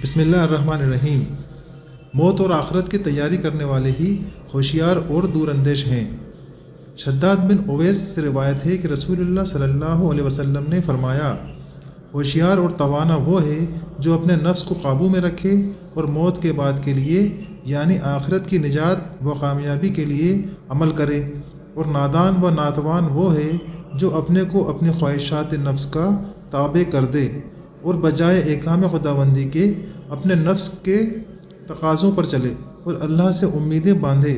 بسم اللہ الرحمن الرحیم۔ موت اور آخرت کی تیاری کرنے والے ہی ہوشیار اور دور اندیش ہیں۔ شداد بن اویس سے روایت ہے کہ رسول اللہ صلی اللہ علیہ وسلم نے فرمایا، ہوشیار اور توانا وہ ہے جو اپنے نفس کو قابو میں رکھے اور موت کے بعد کے لیے یعنی آخرت کی نجات و کامیابی کے لیے عمل کرے، اور نادان و ناتوان وہ ہے جو اپنے کو اپنی خواہشات نفس کا تابع کر دے اور بجائے احکام خداوندی کے اپنے نفس کے تقاضوں پر چلے اور اللہ سے امیدیں باندھے۔